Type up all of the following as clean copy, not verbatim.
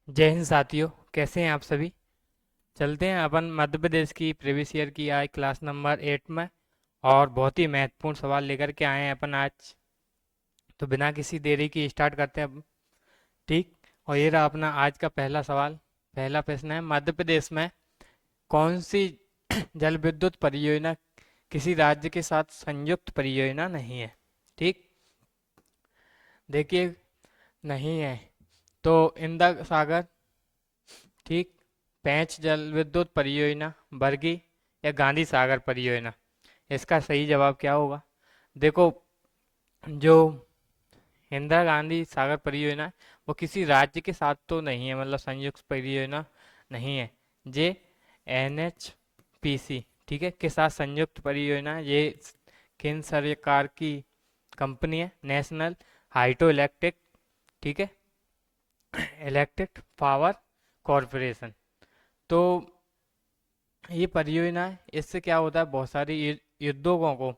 जय हिंद साथियों। कैसे हैं आप सभी। चलते हैं अपन मध्य प्रदेश की प्रीवियस ईयर की आज क्लास नंबर 8 में। और बहुत ही महत्वपूर्ण सवाल लेकर के आए हैं अपन आज। तो बिना किसी देरी की स्टार्ट करते हैं अब। ठीक। और ये रहा अपना आज का पहला सवाल। पहला प्रश्न है, मध्य प्रदेश में कौन सी जल विद्युत परियोजना किसी राज्य के साथ संयुक्त परियोजना नहीं है। ठीक। देखिए, नहीं है तो इंदिरा सागर, ठीक, पेंच जल विद्युत परियोजना, बरगी या गांधी सागर परियोजना। इसका सही जवाब क्या होगा। देखो, जो इंदिरा गांधी सागर परियोजना है, वो किसी राज्य के साथ तो नहीं है, मतलब संयुक्त परियोजना नहीं है। जे NHPC, ठीक है, के साथ संयुक्त परियोजना ये केंद्र सरकार की कंपनी है, नेशनल हाइड्रो इलेक्ट्रिक, ठीक है, इलेक्ट्रिक पावर कॉरपोरेशन। तो ये परियोजना है, इससे क्या होता है, बहुत सारी उद्योगों को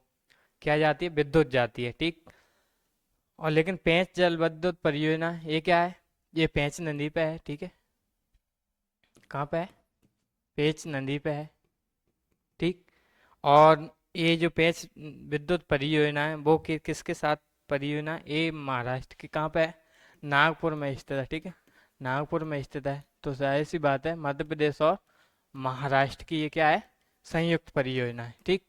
क्या जाती है, विद्युत जाती है। ठीक। और लेकिन पेंच जल विद्युत परियोजना ये क्या है, ये पेंच नदी पे है। ठीक है, कहाँ पे है, पेंच नदी पे है। ठीक। और ये जो पेंच विद्युत परियोजना है वो किसके साथ परियोजना, ये महाराष्ट्र के कहाँ पे है, नागपुर में स्थित है। ठीक है, नागपुर में स्थित है। तो जाहिर सी बात है, मध्य प्रदेश और महाराष्ट्र की ये क्या है, संयुक्त परियोजना है। ठीक।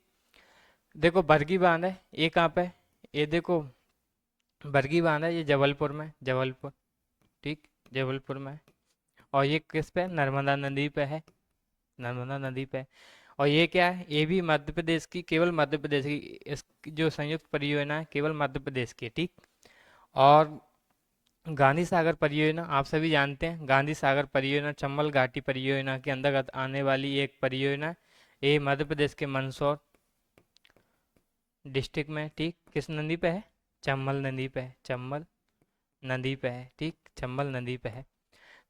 देखो, बरगी बांध है, ये कहाँ पे है? ये देखो, बरगी बांध है, ये जबलपुर में, जबलपुर। ठीक, जबलपुर में है। और ये किस पे है? नर्मदा नदी पे है, नर्मदा नदी पे है। और ये क्या है, ये भी मध्य प्रदेश की, केवल मध्य प्रदेश की, इस जो संयुक्त परियोजना है केवल मध्य प्रदेश की है। ठीक। और गांधी सागर परियोजना आप सभी जानते हैं, गांधी सागर परियोजना चंबल घाटी परियोजना के अंतर्गत आने वाली एक परियोजना है। ये मध्य प्रदेश के मंदसौर डिस्ट्रिक्ट में। ठीक, किस नदी पे है, चंबल नदी पे है, चंबल नदी पे है। ठीक, चंबल नदी पे है।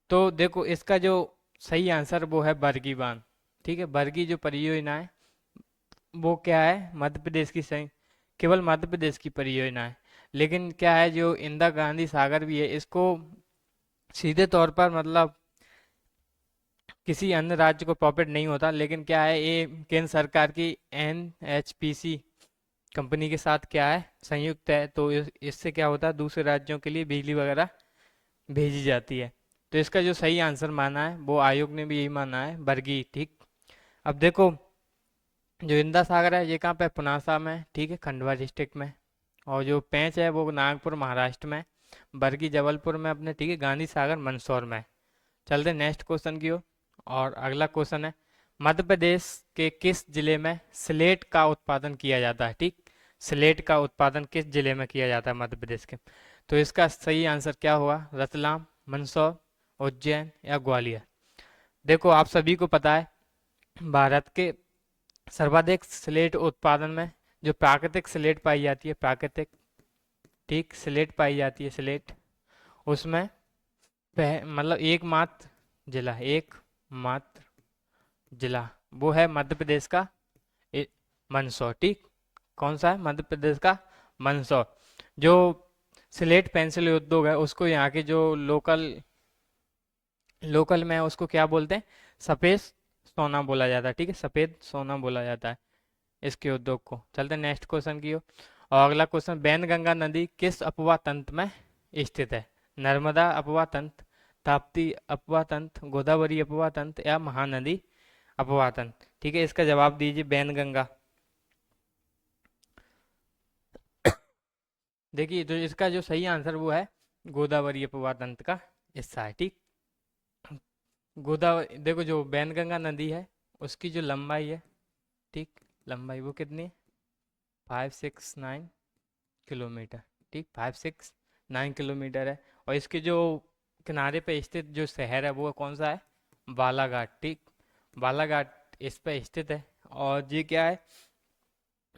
तो देखो, इसका जो सही आंसर वो है बरगी बांध। ठीक है, बरगी जो परियोजना है वो क्या है, मध्य प्रदेश की सही, केवल मध्य प्रदेश की परियोजना है। लेकिन क्या है, जो इंदिरा गांधी सागर भी है, इसको सीधे तौर पर मतलब किसी अन्य राज्य को प्रॉफिट नहीं होता, लेकिन क्या है, ये केंद्र सरकार की NHPC कंपनी के साथ क्या है, संयुक्त है। तो इससे क्या होता है, दूसरे राज्यों के लिए बिजली वगैरह भेजी जाती है। तो इसका जो सही आंसर माना है, वो आयोग ने भी यही माना है, बरगी। ठीक। अब देखो, जो इंदिरा सागर है ये कहाँ पे है? पुनासा में है, ठीक है, खंडवा डिस्ट्रिक्ट में। और जो पेंच है वो नागपुर महाराष्ट्र में है। बरगी जबलपुर में अपने, ठीक है, गांधी सागर मंदसौर में है। चलते नेक्स्ट क्वेश्चन की ओर। और अगला क्वेश्चन है, मध्य प्रदेश के किस जिले में स्लेट का उत्पादन किया जाता है। ठीक, स्लेट का उत्पादन किस जिले में किया जाता है मध्य प्रदेश के। तो इसका सही आंसर क्या होगा, रतलाम, मंदसौर, उज्जैन या ग्वालियर। देखो, आप सभी को पता है, भारत के सर्वाधिक स्लेट उत्पादन में जो प्राकृतिक स्लेट पाई जाती है, प्राकृतिक, ठीक, स्लेट पाई जाती है, स्लेट, उसमें मतलब एकमात्र जिला, एकमात्र जिला वो है मध्य प्रदेश का मंदसौर। ठीक, कौन सा है, मध्य प्रदेश का मंदसौर। जो स्लेट पेंसिल उद्योग है उसको यहाँ के जो लोकल लोकल में है उसको क्या बोलते हैं, सफेद सोना बोला जाता है। ठीक है, सफेद सोना बोला जाता है इसके उद्योग को। चलते नेक्स्ट क्वेश्चन की ओर। और अगला क्वेश्चन, बैनगंगा नदी किस अपवाह तंत्र में स्थित है। नर्मदा अपवाह तंत्र, ताप्ती अपवाह तंत्र, गोदावरी अपवाह तंत्र या महानदी अपवाह तंत्र। ठीक है, इसका जवाब दीजिए, बैनगंगा। देखिए, तो इसका जो सही आंसर वो है गोदावरी अपवाह तंत्र का हिस्सा है। ठीक, गोदावरी, देखो, जो बैनगंगा नदी है उसकी जो लंबाई है, ठीक, लंबाई वो कितनी है, 569 किलोमीटर। ठीक, 569 किलोमीटर है। और इसके जो किनारे पे स्थित जो शहर है वो कौन सा है, बालाघाट। ठीक, बालाघाट इस पे स्थित है। और ये क्या है,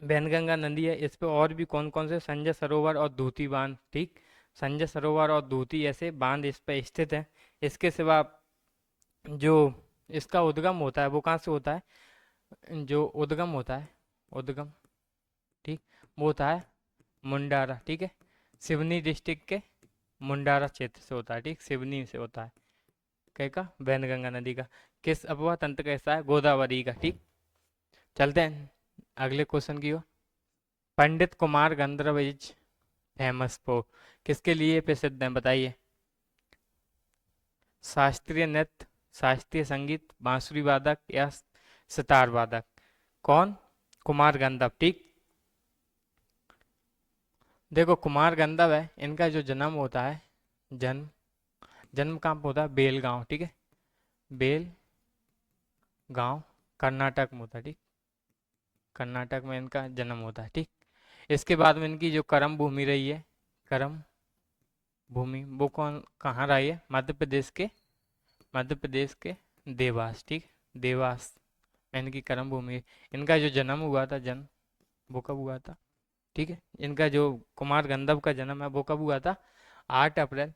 वैनगंगा नदी है, इस पे और भी कौन कौन से, संजय सरोवर और दूती बांध। ठीक, संजय सरोवर और दूती ऐसे बांध इस पे स्थित है। इसके सिवा जो इसका उद्गम होता है वो कहाँ से होता है, जो उद्गम होता है, उद्गम, ठीक, वो होता है मुंडारा। ठीक है, सिवनी डिस्ट्रिक्ट के मुंडारा क्षेत्र से होता है। ठीक, सिवनी से होता है। कह का वैनगंगा नदी का। किस अपवाह तंत्र का हिस्सा है? गोदावरी का। ठीक, चलते हैं अगले क्वेश्चन की ओर। पंडित Kumar Gandharva is famous for, किसके लिए प्रसिद्ध है बताइए? शास्त्रीय नृत्य, शास्त्रीय संगीत, बांसुरी वादक या सितार वादक? कौन? कुमार गंधर्व। ठीक, देखो कुमार गंधर्व है, इनका जो जन्म होता है, जन्म जन्म कहाँ पे होता है? बेलगांव। ठीक है, बेल गांव कर्नाटक में होता है। ठीक, कर्नाटक में इनका जन्म होता है। ठीक, इसके बाद में इनकी जो कर्म भूमि रही है, कर्म भूमि, वो कौन कहाँ रही है? मध्य प्रदेश के देवास। ठीक, देवास में इनकी कर्म भूमि है। इनका जो जन्म हुआ था, जन्म वो कब हुआ था? ठीक है, इनका जो कुमार गंधर्व का जन्म है वो कब हुआ था? 8 अप्रैल।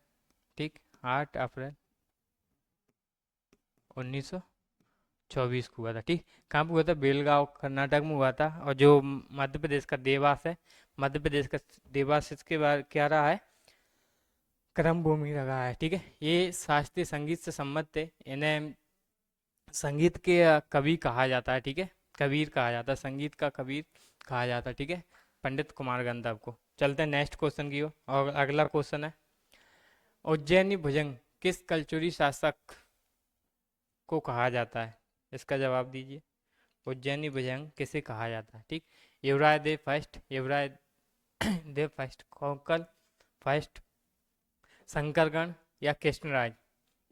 ठीक, 8 अप्रैल 1924 को हुआ था। ठीक, कहाँ पे हुआ था? बेलगांव कर्नाटक में हुआ था। और जो मध्य प्रदेश का देवास है, मध्य प्रदेश का देवास, इसके बाद क्या रहा है? कर्म भूमि रहा है। ठीक है, ये शास्त्रीय संगीत से संबद्ध थे। इन्हें संगीत के कवि कहा जाता है। ठीक है, कबीर कहा जाता है, संगीत का कबीर कहा जाता है। ठीक है, पंडित कुमार गंधर्व को। चलते हैं नेक्स्ट क्वेश्चन की ओर। और अगला क्वेश्चन है, उज्जैनी भुजंग किस कलचुरी शासक को कहा जाता है? इसका जवाब दीजिए। उज्जैनी भुजंग किसे कहा जाता है? ठीक, युवराज देव फर्स्ट, युवराज देव फर्स्ट, कोंकण फर्स्ट, शंकरगढ़ या कृष्णराज?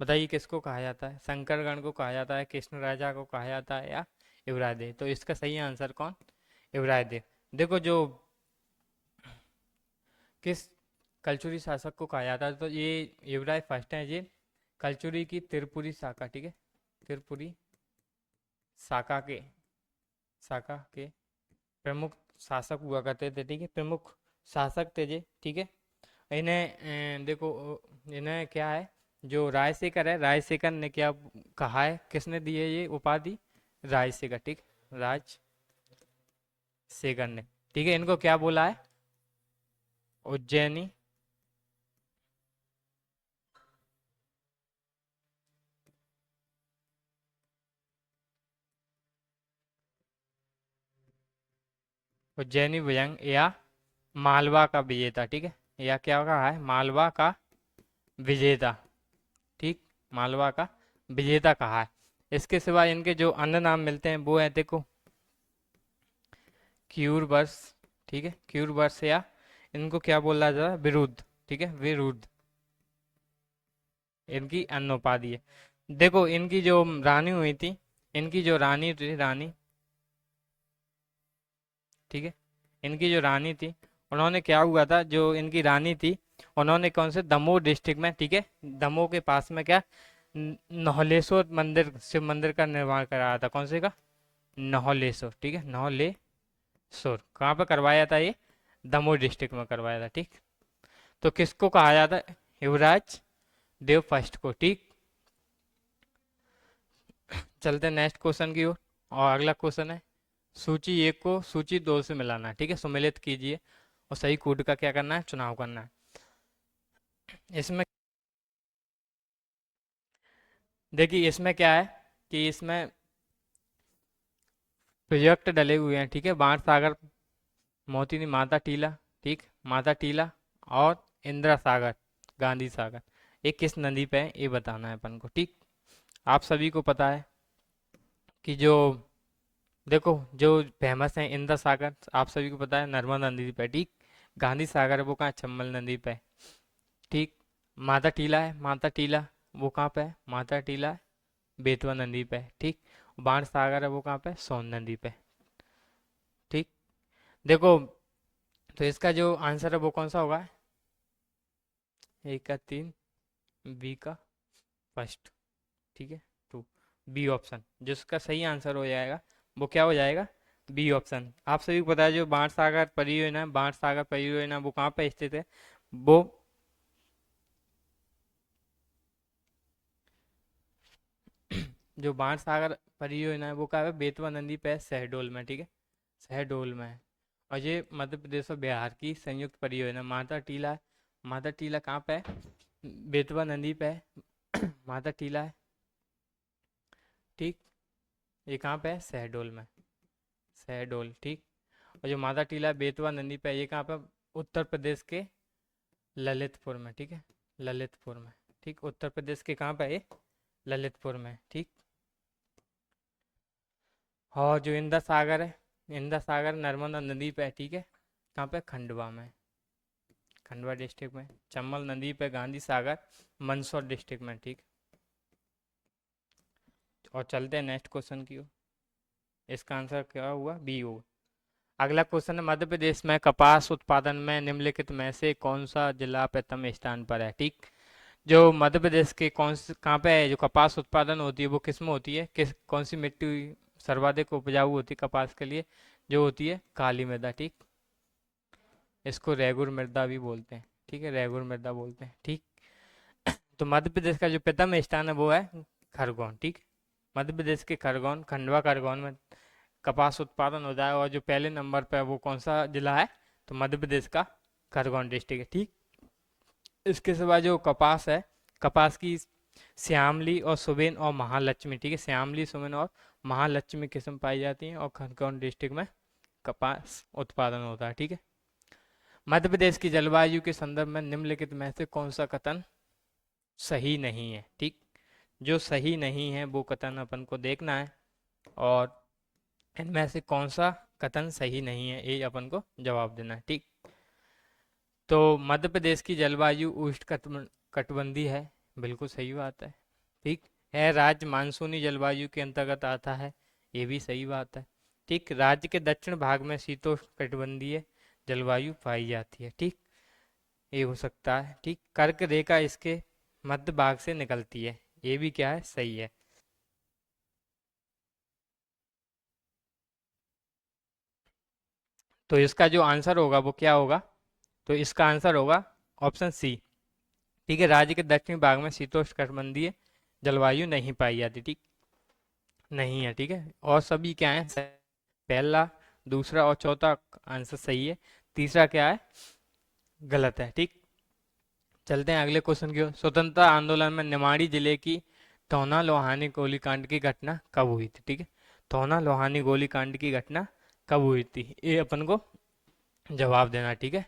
बताइए किसको कहा जाता है? शंकरगढ़ को कहा जाता है, कृष्ण राजा को कहा जाता है, या युवराज देव? तो इसका सही आंसर कौन? युवराज देव। देखो जो किस कलचुरी शासक को कहा जाता है, तो ये युवराज फर्स्ट है। ये कलचुरी की त्रिपुरी शाखा, ठीक है, त्रिपुरी शाखा के प्रमुख शासक हुआ करते थे। ठीक है, प्रमुख शासक थे ये। ठीक है, इन्हें देखो इन्हें क्या है, जो राजशेखर है, राजशेखर ने क्या कहा है, किसने दी है ये उपाधि? राजशेखर। ठीक, राजशेखर ने। ठीक है, इनको क्या बोला है? उज्जैनी उज्जैनी भुजंग या मालवा का विजेता। ठीक है, या क्या कहा है? मालवा का विजेता। ठीक, मालवा का विजेता कहा है। इसके सिवा इनके जो अन्य नाम मिलते हैं वो है, देखो, क्यूर वर्ष। ठीक है, क्यूर वर्ष, या इनको क्या बोला जाता है? विरुद्ध। ठीक है, विरुद्ध इनकी अन्य उपाधि है। देखो इनकी जो रानी हुई थी, इनकी जो रानी थी, रानी, ठीक है, इनकी जो रानी थी, उन्होंने क्या हुआ था, जो इनकी रानी थी, उन्होंने कौन से दमोह डिस्ट्रिक्ट में, ठीक है, दमोह के पास में क्या, नहलेश्वर मंदिर, शिव मंदिर का निर्माण कराया था। कौन से का? नहलेश्वर। ठीक है, नहलेश्वर कहाँ पर करवाया था ये? दमोह डिस्ट्रिक्ट में करवाया था। ठीक, तो किसको कहा जाता है? युवराज देव फर्स्ट को। ठीक, चलते हैं नेक्स्ट क्वेश्चन की ओर। और अगला क्वेश्चन है, सूची 1 को सूची 2 से मिलाना है। ठीक है, सुमेलित कीजिए और सही कोड का क्या करना है? चुनाव करना है। इसमें देखिए, इसमें क्या है कि इसमें प्रोजेक्ट डले हुए हैं। ठीक है, बाण सागर, मोती माता टीला, ठीक, माता टीला और इंदिरा सागर, गांधी सागर, ये किस नदी पे है ये बताना है अपन को। ठीक, आप सभी को पता है कि जो, देखो, जो फेमस है इंदिरा सागर, आप सभी को पता है नर्मदा नदी पे। ठीक, गांधी सागर है वो कहाँ? चंबल नदी पे। ठीक, माता टीला है, माता टीला वो कहाँ पे है? माता टीला बेतवा नदी पे। ठीक, बाण सागर है वो कहाँ पे? सोन नदी पे। ठीक, देखो, तो इसका जो आंसर है वो कौन सा होगा? एक का 3, बी का फर्स्ट। ठीक है, 2, बी ऑप्शन जिसका सही आंसर हो जाएगा वो क्या हो जाएगा? B option. आप सभी को पता है जो बाण सागर परियोजना, बाण सागर परियोजना वो कहाँ पे स्थित है? वो जो बाण सागर परियोजना है वो कहाँ है? बेतवा नदी पे है, शहडोल में। ठीक है, शहडोल में है। और ये मध्य प्रदेश और बिहार की संयुक्त परियोजना। माता टीला, माता टीला कहाँ पे है? बेतवा नदी पे है, माता टीला है ठीक। ये कहाँ पे है? शहडोल में, शहडोल, ठीक। और जो माता टीला बेतवा नदी पे है, ये कहाँ पे? उत्तर प्रदेश के ललितपुर में, ठीक है, ललितपुर में, ठीक। उत्तर प्रदेश के कहाँ पे है ये? ललितपुर में, ठीक। और जो इंदर सागर है, इंदर सागर नर्मदा नदी पे है, ठीक है। कहाँ पे? खंडवा में, खंडवा डिस्ट्रिक्ट में। चंबल नदी पे गांधी सागर मंदसौर डिस्ट्रिक्ट में, ठीक। और चलते हैं नेक्स्ट क्वेश्चन की ओर। इसका आंसर क्या हुआ? बी होगा। अगला क्वेश्चन है, मध्य प्रदेश में कपास उत्पादन में निम्नलिखित में से कौन सा जिला प्रथम स्थान पर है, ठीक। जो मध्य प्रदेश के कौन से कहाँ पे है जो कपास उत्पादन होती है, वो किस में होती है, किस कौन सी मिट्टी सर्वाधिक उपजाऊ होती है कपास के लिए? जो होती है काली मृदा, ठीक। इसको रेगुर मृदा भी बोलते हैं, ठीक है, रेगुर मृदा बोलते हैं, ठीक। तो मध्य प्रदेश का जो प्रथम स्थान है वो है खरगोन, ठीक। मध्य प्रदेश के खरगोन, खंडवा खरगोन में कपास उत्पादन हो जाए। और जो पहले नंबर पर है वो कौन सा जिला है? तो मध्य प्रदेश का खरगोन डिस्ट्रिक्ट है, ठीक। इसके सिवा जो कपास है, कपास की श्यामली और सुबेन और महालक्ष्मी, ठीक है, श्यामली, सुबेन और महालक्ष्मी किस्म पाई जाती हैं। और खरगोन डिस्ट्रिक्ट में कपास उत्पादन होता है, ठीक है। मध्य प्रदेश की जलवायु के संदर्भ में निम्नलिखित में से कौन सा कथन सही नहीं है, ठीक। जो सही नहीं है वो कथन अपन को देखना है, और इनमें से कौन सा कथन सही नहीं है ये अपन को जवाब देना है, ठीक। तो मध्य प्रदेश की जलवायु उष्ण कटिबंधीय है, बिल्कुल सही बात है, ठीक है। राज्य मानसूनी जलवायु के अंतर्गत आता है, ये भी सही बात है, ठीक। राज्य के दक्षिण भाग में शीतोष्ण कटिबंधीय जलवायु पाई जाती है, ठीक, ये हो सकता है, ठीक। कर्क रेखा इसके मध्य भाग से निकलती है, ये भी क्या है? सही है। तो इसका जो आंसर होगा वो क्या होगा? तो इसका आंसर होगा ऑप्शन सी, ठीक है। राज्य के दक्षिणी भाग में शीतोष्ण कटिबंधीय जलवायु नहीं पाई जाती, ठीक, नहीं है, ठीक है। और सभी क्या है? पहला, दूसरा और चौथा आंसर सही है, तीसरा क्या है? गलत है, ठीक। चलते हैं अगले क्वेश्चन की ओर। स्वतंत्रता आंदोलन में निमाड़ी जिले की थौना लोहानी गोलीकांड की घटना कब हुई थी, ठीक है। थौना लोहानी गोलीकांड की घटना कब हुई थी, ये अपन को जवाब देना, ठीक है।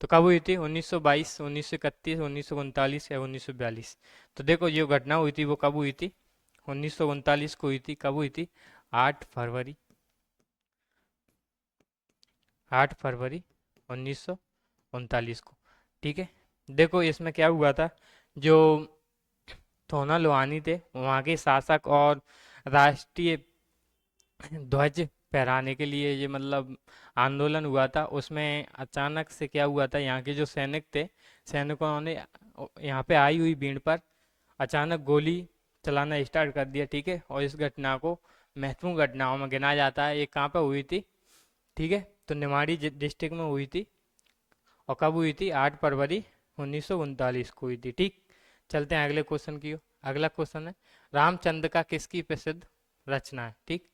तो कब हुई थी? 1922, 1931, 1939 या 1942? तो देखो जो घटना हुई थी वो कब हुई थी? 1939 को हुई थी। कब हुई थी? 8 फरवरी, 8 फरवरी 1939 को, ठीक है। देखो इसमें क्या हुआ था, जो थोना लोहानी थे वहाँ के शासक, और राष्ट्रीय ध्वज फहराने के लिए ये मतलब आंदोलन हुआ था। उसमें अचानक से क्या हुआ था, यहाँ के जो सैनिक थे, सैनिकों ने यहाँ पे आई हुई भीड़ पर अचानक गोली चलाना स्टार्ट कर दिया, ठीक है। और इस घटना को महत्वपूर्ण घटनाओं में गिना जाता है। ये कहाँ पे हुई थी, ठीक है? तो निमाड़ी डिस्ट्रिक्ट में हुई थी। और कब हुई थी? 8 फरवरी 1939 को हुई थी, ठीक। चलते हैं अगले क्वेश्चन की ओर। अगला क्वेश्चन है, रामचंद्र का किसकी प्रसिद्ध रचना है, ठीक।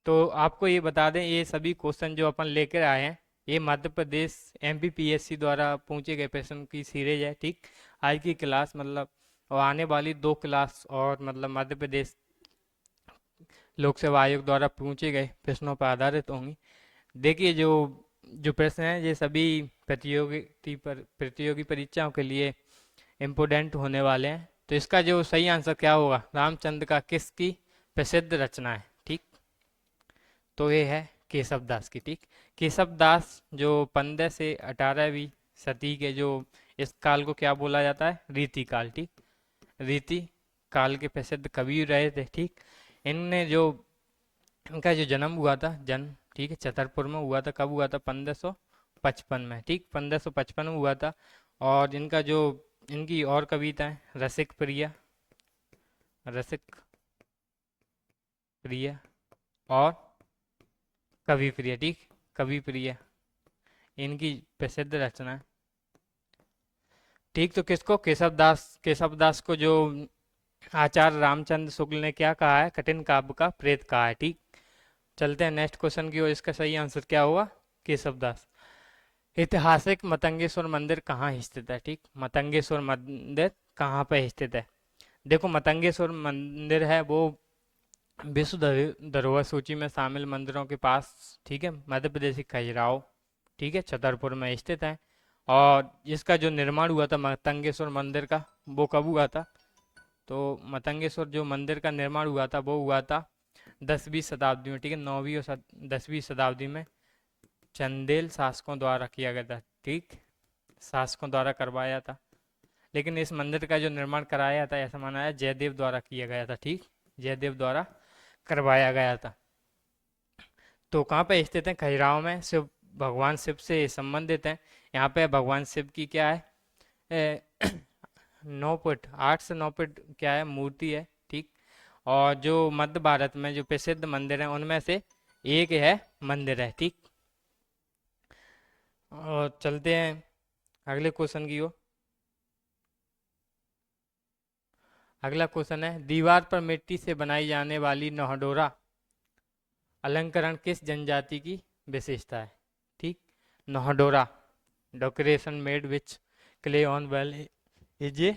तो आपको ये बता दें, ये सभी क्वेश्चन जो अपन लेकर आए हैं ये मध्य प्रदेश एमपीपीएससी द्वारा पूछे गए प्रश्न की सीरीज है, ठीक। आज की क्लास मतलब और आने वाली 2 क्लास और मतलब मध्य प्रदेश लोक सेवा आयोग द्वारा पूछे गए प्रश्नों पर आधारित होंगी। देखिए जो जो प्रश्न हैं ये सभी प्रतियोगी परीक्षाओं के लिए इम्पोर्टेंट होने वाले हैं। तो इसका जो सही आंसर क्या होगा, रामचंद्र का किसकी प्रसिद्ध रचना है, ठीक। तो ये है केशव दास की, ठीक। केशव दास जो 15 से 18वीं सदी के जो इस काल को क्या बोला जाता है? रीति काल, ठीक। रीति काल के प्रसिद्ध कवि रहे थे, ठीक। इनने जो इनका जो जन्म हुआ था, जन्म, ठीक है, छतरपुर में हुआ था। कब हुआ था? 1555 में, ठीक, 1555 में हुआ था। और इनका जो इनकी और कविता है, रसिक प्रिया, रसिक प्रिया और कवि प्रिय, ठीक, कवि प्रिय इनकी प्रसिद्ध रचना है, ठीक। तो किसको? केशव दास को जो आचार्य रामचंद्र शुक्ल ने क्या कहा है? कठिन काव्य का प्रेत कहा है, ठीक। चलते हैं नेक्स्ट क्वेश्चन की ओर। इसका सही आंसर क्या हुआ? केशव दास। ऐतिहासिक मतंगेश्वर मंदिर कहाँ स्थित है, ठीक। मतंगेश्वर मंदिर कहाँ पे स्थित है? देखो मतंगेश्वर मंदिर है वो विश्व धरोहर सूची में शामिल मंदिरों के पास, ठीक है, मध्य प्रदेश के खजुराहो, ठीक है, छतरपुर में स्थित है। और इसका जो निर्माण हुआ था मतंगेश्वर मंदिर का, वो कब हुआ था? तो मतंगेश्वर जो मंदिर का निर्माण हुआ था वो हुआ था 10वीं शताब्दी में, ठीक है, 9वीं और 10वीं शताब्दी में चंदेल शासकों द्वारा किया गया था, ठीक, शासकों द्वारा करवाया था। लेकिन इस मंदिर का जो निर्माण कराया था, ऐसा माना है जयदेव द्वारा किया गया था, ठीक, जयदेव द्वारा करवाया गया था। तो कहाँ पे स्थित है? खजुराहो में। शिव, भगवान शिव से संबंधित है। यहाँ पे भगवान शिव की क्या है, 9 फुट 8 से 9 फुट क्या है, मूर्ति है, ठीक। और जो मध्य भारत में जो प्रसिद्ध मंदिर है उनमें से एक है मंदिर है, ठीक। और चलते हैं अगले क्वेश्चन की ओर। अगला क्वेश्चन है, दीवार पर मिट्टी से बनाई जाने वाली नहडोरा अलंकरण किस जनजाति की विशेषता है? ठीक, नहडोरा, decoration made with clay on wall, is a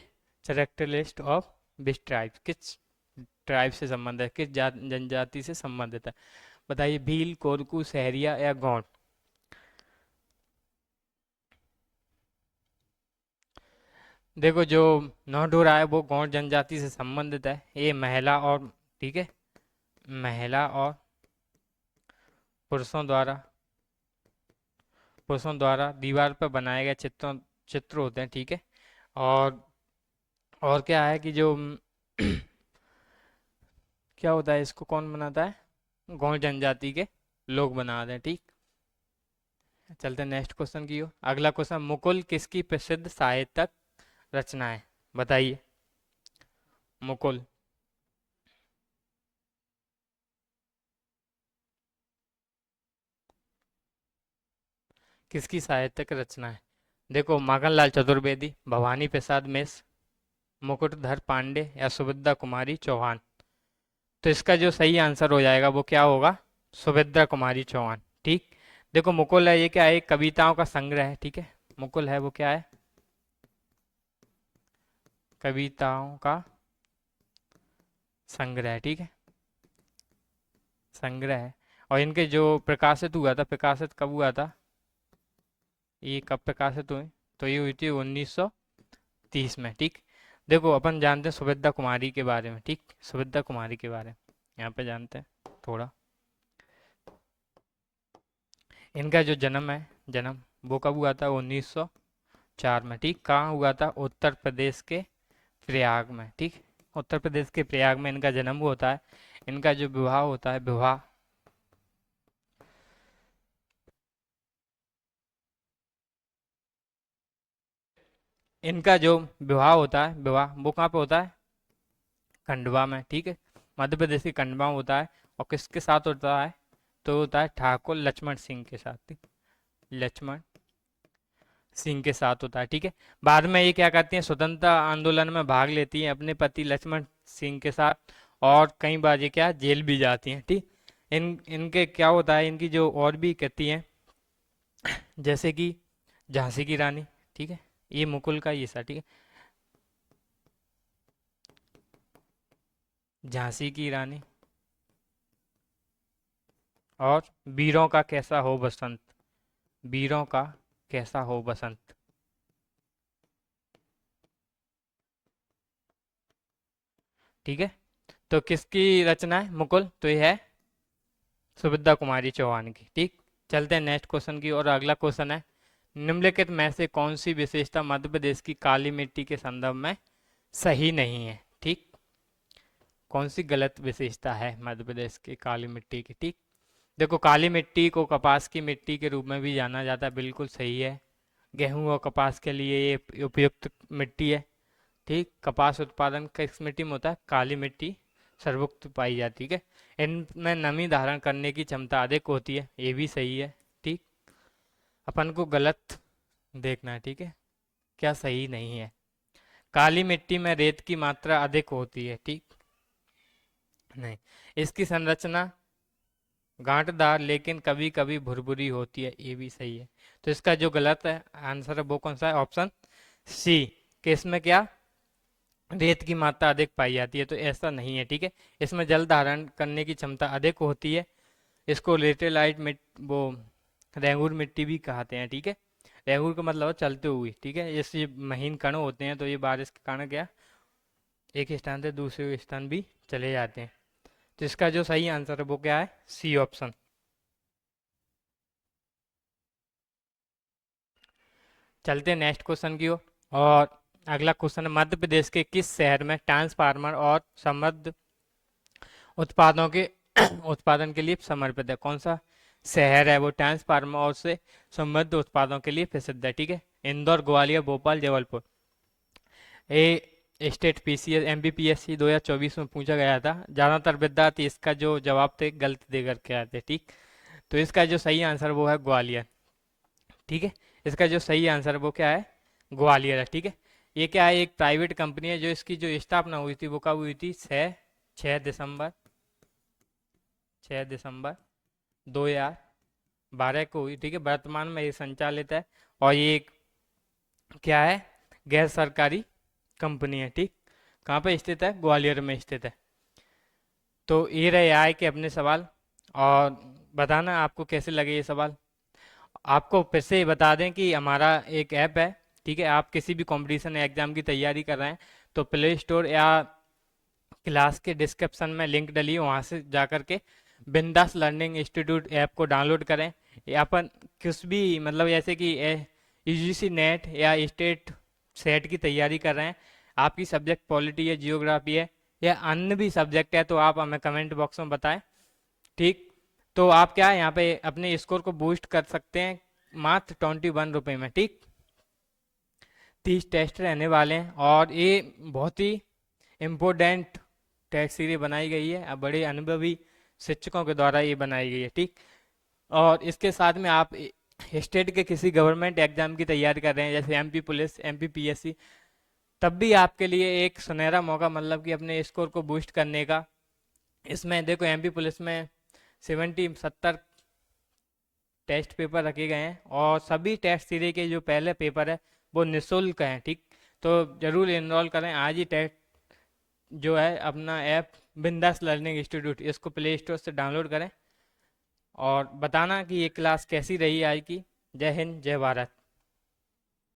characteristic of which tribe, किस ट्राइब से संबंधित है, किस जनजाति से संबंधित है? बताइए, भील, कोरकू, सहरिया या गौंड? देखो जो नौडोरा है वो गौंड जनजाति से संबंधित है। ये महिला और, ठीक है, महिला और पुरुषों द्वारा दीवार पर बनाए गए चित्र होते हैं, ठीक है। और और क्या है कि जो क्या होता है, इसको कौन बनाता है? गौंड जनजाति के लोग बनाते हैं, ठीक। चलते हैं नेक्स्ट क्वेश्चन की ओर। अगला क्वेश्चन, मुकुल किसकी प्रसिद्ध साहित्यिक रचना है? बताइए, मुकुल किसकी साहित्यिक रचना है? देखो, माखनलाल चतुर्वेदी, भवानी प्रसाद मिश्र, मुकुटधर पांडे या सुभद्रा कुमारी चौहान? तो इसका जो सही आंसर हो जाएगा वो क्या होगा? सुभद्रा कुमारी चौहान, ठीक। देखो मुकुल है, ये क्या है? एक कविताओं का संग्रह है, ठीक है। मुकुल है वो क्या है? कविताओं का संग्रह है, ठीक है, संग्रह है। और इनके जो प्रकाशित हुआ था, प्रकाशित कब हुआ था, ये कब प्रकाशित हुए? तो ये हुई थी 1930 में, ठीक। देखो अपन जानते हैं सुभद्रा कुमारी के बारे में, ठीक, सुभद्रा कुमारी के बारे में यहाँ पे जानते हैं थोड़ा। इनका जो जन्म है, जन्म वो कब हुआ था? 1904 में, ठीक। कहाँ हुआ था? उत्तर प्रदेश के प्रयाग में, ठीक। उत्तर प्रदेश के प्रयाग में इनका जन्म होता है। इनका जो विवाह होता है, विवाह, इनका जो विवाह होता है, विवाह वो कहाँ पे होता है? खंडवा में, ठीक है, मध्य प्रदेश के खंडवा में होता है। और किसके साथ होता है? तो होता है ठाकुर लक्ष्मण सिंह के साथ, ठीक? लक्ष्मण सिंह के साथ होता है, ठीक है। बाद में ये क्या करती हैं? स्वतंत्रता आंदोलन में भाग लेती हैं अपने पति लक्ष्मण सिंह के साथ। और कई बार ये क्या, जेल भी जाती हैं, ठीक। इनके क्या होता है, इनकी जो और भी कहती हैं, जैसे कि झांसी की रानी, ठीक है, ये मुकुल का ये सा, ठीक है, झांसी की रानी। और वीरों का कैसा हो बसंत, वीरों का कैसा हो बसंत, ठीक है। तो किसकी रचना है मुकुल? तो ये है सुभद्रा कुमारी चौहान की, ठीक। चलते हैं नेक्स्ट क्वेश्चन की। और अगला क्वेश्चन है, निम्नलिखित में से कौन सी विशेषता मध्य प्रदेश की काली मिट्टी के संदर्भ में सही नहीं है? ठीक, कौन सी गलत विशेषता है मध्य प्रदेश की काली मिट्टी की? ठीक, देखो काली मिट्टी को कपास की मिट्टी के रूप में भी जाना जाता है, बिल्कुल सही है। गेहूं और कपास के लिए ये उपयुक्त मिट्टी है, ठीक। कपास उत्पादन किस मिट्टी में होता है? काली मिट्टी सर्वोक्त पाई जाती है, ठीक है। इनमें नमी धारण करने की क्षमता अधिक होती है, ये भी सही है, ठीक। अपन को गलत देखना है, ठीक है, क्या सही नहीं है। काली मिट्टी में रेत की मात्रा अधिक होती है, ठीक, नहीं। इसकी संरचना गांठदार लेकिन कभी कभी भुरभुरी होती है, ये भी सही है। तो इसका जो गलत है आंसर है वो कौन सा है? ऑप्शन सी, कि इसमें क्या, रेत की मात्रा अधिक पाई जाती है, तो ऐसा नहीं है, ठीक है। इसमें जल धारण करने की क्षमता अधिक होती है। इसको लेटेराइट मिट वो रेंगूर मिट्टी भी कहते हैं, ठीक है। रेंगूर का मतलब है चलते हुए, ठीक है। जैसे ये महीन कण होते हैं, तो ये बारिश के कारण क्या एक स्थान से दूसरे स्थान भी चले जाते हैं। तो इसका जो सही आंसर है वो क्या है, सी ऑप्शन। चलते हैं नेक्स्ट क्वेश्चन की ओर। और अगला क्वेश्चन है, मध्य प्रदेश के किस शहर में ट्रांसफार्मर और समृद्ध उत्पादों के उत्पादन के लिए समर्पित है? कौन सा शहर है वो ट्रांसफार्मर और से समृद्ध उत्पादों के लिए प्रसिद्ध है? ठीक है, इंदौर, ग्वालियर, भोपाल, जबलपुर। ए स्टेट पीसीएस एमपीपीएससी 2024 में पूछा गया था। ज़्यादातर विद्यार्थी इसका जो जवाब थे गलत दे करके आते, ठीक। तो इसका जो सही आंसर वो है ग्वालियर, ठीक है। इसका जो सही आंसर वो क्या है, ग्वालियर है, ठीक है। ये क्या है, एक प्राइवेट कंपनी है। जो इसकी जो स्थापना हुई थी वो कब हुई थी, 6 दिसंबर 2012 को हुई, ठीक है। वर्तमान में ये संचालित है। और ये एक क्या है, गैर सरकारी कंपनी है, ठीक। कहाँ पे स्थित है, ग्वालियर में स्थित है। तो ये रहे आए के अपने सवाल। और बताना आपको कैसे लगे ये सवाल। आपको फिर से बता दें कि हमारा एक ऐप है, ठीक है। आप किसी भी कंपटीशन या एग्जाम की तैयारी कर रहे हैं तो प्ले स्टोर या क्लास के डिस्क्रिप्शन में लिंक डली है, वहाँ से जा कर के बिंदास लर्निंग इंस्टीट्यूट ऐप को डाउनलोड करें। या अपन कुछ भी मतलब जैसे कि यूजीसी नेट या स्टेट सेट की तैयारी कर रहे हैं, आपकी सब्जेक्ट पॉलिटी है, जियोग्राफी है, या अन्य भी सब्जेक्ट है, तो आप हमें कमेंट बॉक्स में बताएं, ठीक। तो आप क्या है यहाँ पे अपने स्कोर को बूस्ट कर सकते हैं मात्र 21 रुपये में, ठीक। 30 टेस्ट रहने वाले हैं और ये बहुत ही इम्पोर्टेंट टेस्ट सीरीज बनाई गई है। अब बड़े अनुभवी शिक्षकों के द्वारा ये बनाई गई है, ठीक। और इसके साथ में आप स्टेट के किसी गवर्नमेंट एग्जाम की तैयारी कर रहे हैं, जैसे एमपी पुलिस, एमपी पीएससी, तब भी आपके लिए एक सुनहरा मौका, मतलब कि अपने स्कोर को बूस्ट करने का। इसमें देखो एमपी पुलिस में 70 टेस्ट पेपर रखे गए हैं और सभी टेस्ट सीरीज के जो पहले पेपर है वो निःशुल्क हैं, ठीक। तो जरूर इनरोल करें आज ही। टेस्ट जो है अपना ऐप बिंदास लर्निंग इंस्टीट्यूट, इसको प्ले स्टोर से डाउनलोड करें और बताना कि ये क्लास कैसी रही आज की। जय हिंद, जय भारत।